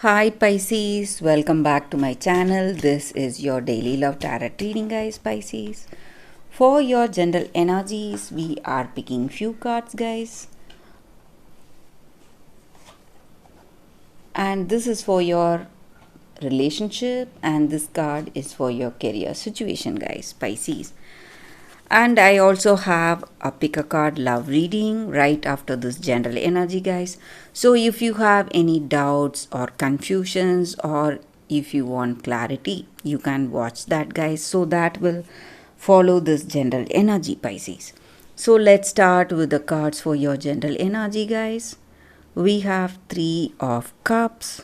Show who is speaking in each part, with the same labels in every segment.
Speaker 1: Hi Pisces, welcome back to my channel. This is your daily love tarot reading, guys. Pisces. For your general energies, we are picking few cards, guys. And this is for your relationship, and this card is for your career situation, guys. Pisces. And I also have a pick a card love reading right after this general energy, guys. So if you have any doubts or confusions, or if you want clarity, you can watch that, guys. So that will follow this general energy, Pisces. So let's start with the cards for your general energy, guys. We have Three of Cups,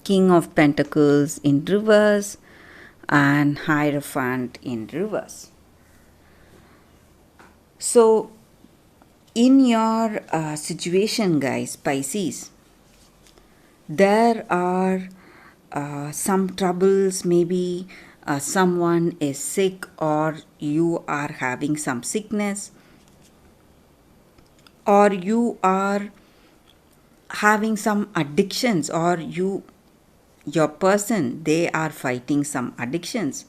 Speaker 1: King of Pentacles in reverse, and Hierophant in reverse. So, in your situation, guys, Pisces, there are some troubles. Maybe someone is sick, or you are having some sickness, or you are having some addictions, or your person, they are fighting some addictions.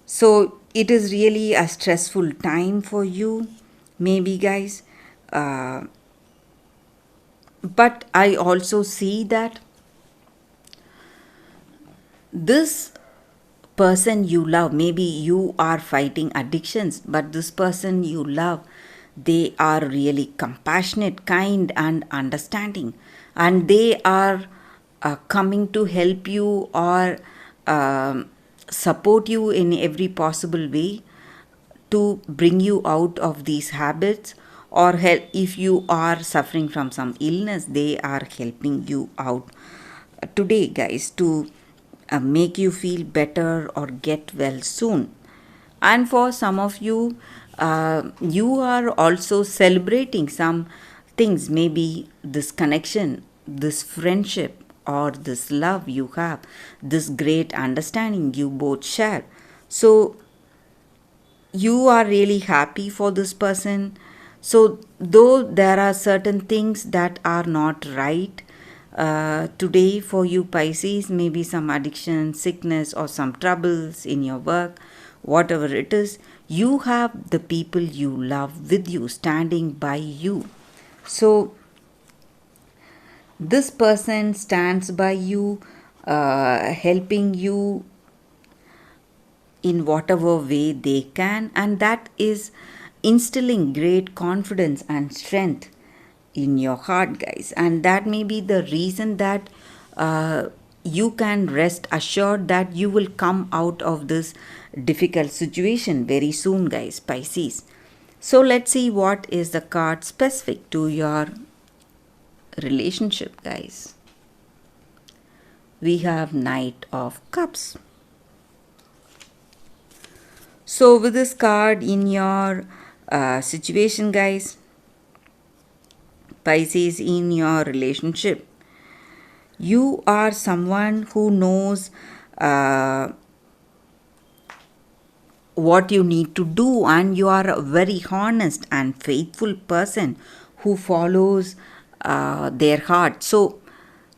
Speaker 1: So it is really a stressful time for you, maybe, guys. Uh, but I also see that this person you love, maybe you are fighting addictions, but this person you love, they are really compassionate, kind, and understanding, and they are coming to help you, or support you in every possible way to bring you out of these habits, or help if you are suffering from some illness. They are helping you out today, guys, to make you feel better or get well soon. And for some of you, you are also celebrating some things, maybe this connection, this friendship, or this love you have, this great understanding you both share. So you are really happy for this person. So, though there are certain things that are not right today for you, Pisces, maybe some addiction, sickness, or some troubles in your work, whatever it is, you have the people you love with you, standing by you. So, this person stands by you, helping you in whatever way they can, and that is instilling great confidence and strength in your heart, guys. And that may be the reason that you can rest assured that you will come out of this difficult situation very soon, guys, Pisces. So let's see what is the card specific to your relationship, guys. We have Knight of Cups. So with this card in your situation, guys, Pisces, in your relationship, you are someone who knows what you need to do, and you are a very honest and faithful person who follows their heart. So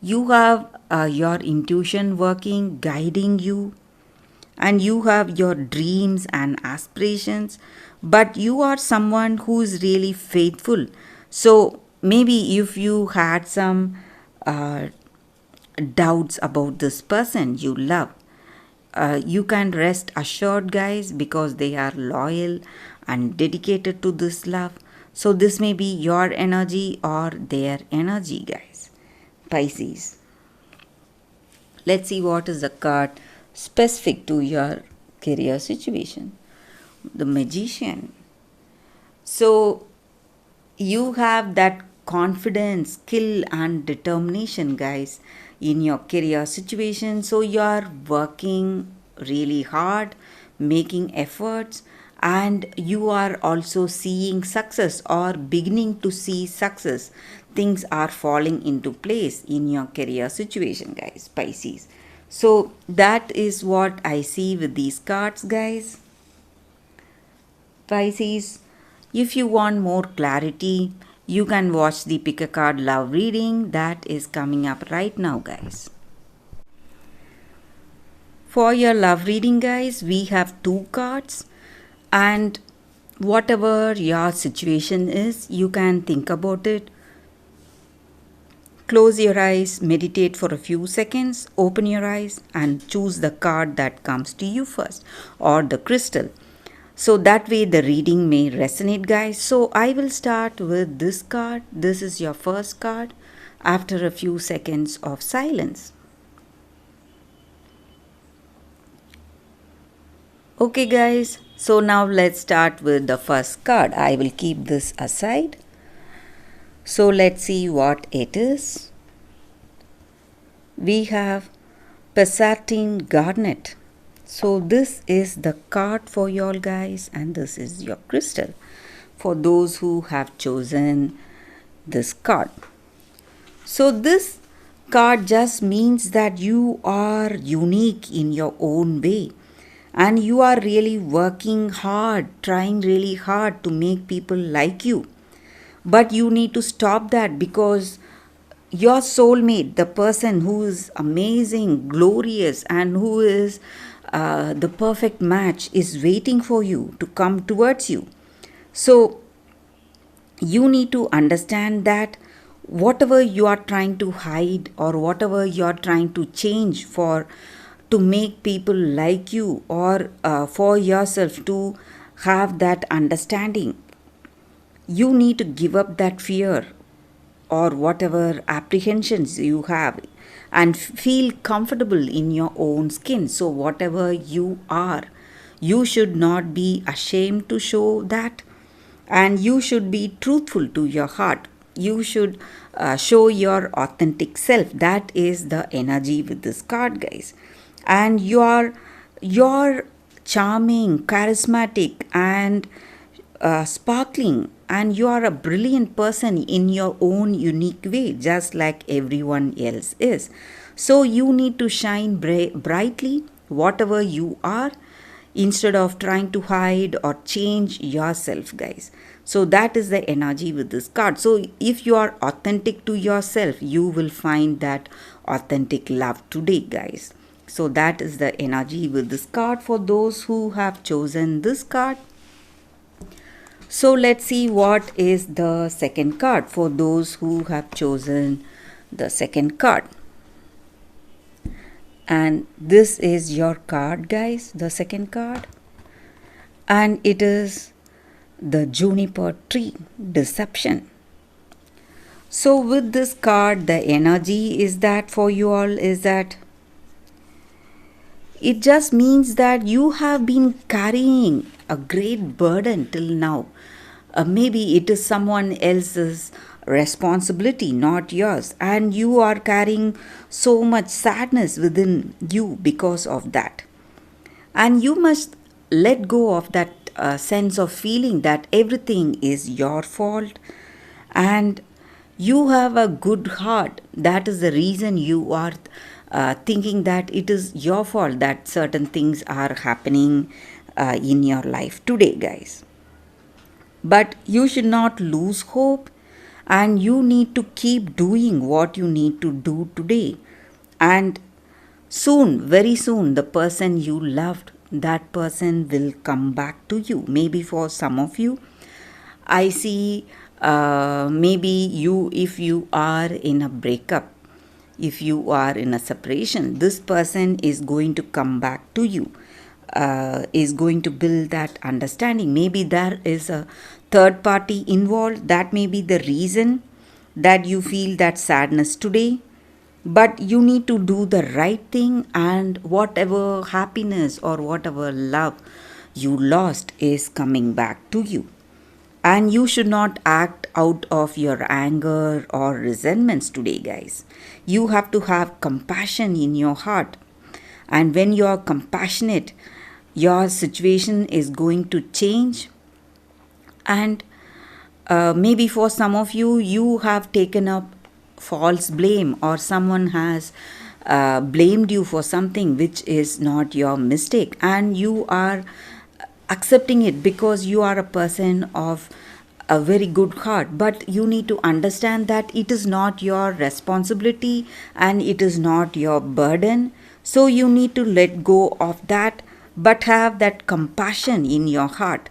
Speaker 1: you have your intuition working, guiding you, and you have your dreams and aspirations, but you are someone who is really faithful. So maybe if you had some uh, doubts about this person you love, you can rest assured, guys, because they are loyal and dedicated to this love. So this may be your energy or their energy, guys, Pisces. Let's see what is the card specific to your career situation. The Magician. So you have that confidence, skill, and determination, guys, in your career situation. So you are working really hard, making efforts, and you are also seeing success, or beginning to see success. Things are falling into place in your career situation, guys, Pisces. So that is what I see with these cards, guys. Pisces, if you want more clarity, you can watch the pick a card love reading that is coming up right now, guys. For your love reading, guys, we have two cards, and whatever your situation is, you can think about it. Close your eyes, meditate for a few seconds, open your eyes, and choose the card that comes to you first, or the crystal. So that way the reading may resonate, guys. So I will start with this card. This is your first card after a few seconds of silence. Okay, guys, so now let's start with the first card. I will keep this aside. So let's see what it is. We have Passatine Garnet. So this is the card for y'all, guys, and this is your crystal for those who have chosen this card. So this card just means that you are unique in your own way, and you are really working hard, trying really hard to make people like you. But you need to stop that, because your soulmate, the person who is amazing, glorious, and who is the perfect match, is waiting for you to come towards you. So you need to understand that whatever you are trying to hide, or whatever you are trying to change for to make people like you, or for yourself to have that understanding, you need to give up that fear or whatever apprehensions you have, and feel comfortable in your own skin. So whatever you are, you should not be ashamed to show that, and you should be truthful to your heart. You should show your authentic self. That is the energy with this card, guys. And you're charming, charismatic, and sparkling, and you are a brilliant person in your own unique way, just like everyone else is. So you need to shine brightly, whatever you are, instead of trying to hide or change yourself, guys. So that is the energy with this card. So if you are authentic to yourself, you will find that authentic love today, guys. So that is the energy with this card for those who have chosen this card. So let's see what is the second card for those who have chosen the second card. And this is your card, guys, the second card. And it is the Juniper Tree, Deception. So with this card, the energy is that for you all is that it just means that you have been carrying a great burden till now. Maybe it is someone else's responsibility, not yours, and you are carrying so much sadness within you because of that. And you must let go of that sense of feeling that everything is your fault, and you have a good heart. That is the reason you are thinking that it is your fault that certain things are happening in your life today, guys. But you should not lose hope, and you need to keep doing what you need to do today. And soon, very soon, the person you loved, that person will come back to you. Maybe for some of you, I see maybe you, if you are in a breakup, if you are in a separation, this person is going to come back to you, is going to build that understanding. Maybe there is a third party involved. That may be the reason that you feel that sadness today. But you need to do the right thing, and whatever happiness or whatever love you lost is coming back to you. And you should not act out of your anger or resentments today, guys. You have to have compassion in your heart. And when you are compassionate, your situation is going to change. And maybe for some of you, you have taken up false blame, or someone has blamed you for something which is not your mistake, and you are accepting it because you are a person of a very good heart, but you need to understand that it is not your responsibility and it is not your burden. So you need to let go of that, but have that compassion in your heart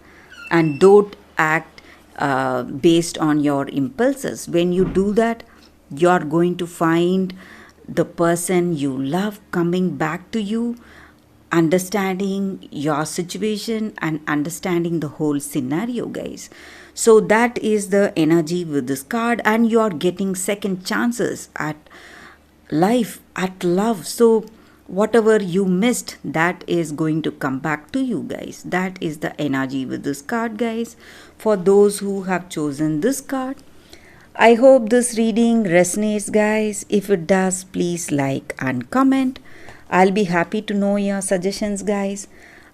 Speaker 1: and don't act based on your impulses. When you do that, you're going to find the person you love coming back to you, understanding your situation and understanding the whole scenario, guys. So that is the energy with this card, and you are getting second chances at life, at love. So whatever you missed, that is going to come back to you, guys. That is the energy with this card, guys, for those who have chosen this card. I hope this reading resonates, guys. If it does, please like and comment. I'll be happy to know your suggestions, guys.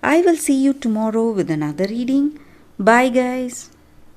Speaker 1: I will see you tomorrow with another reading. Bye, guys.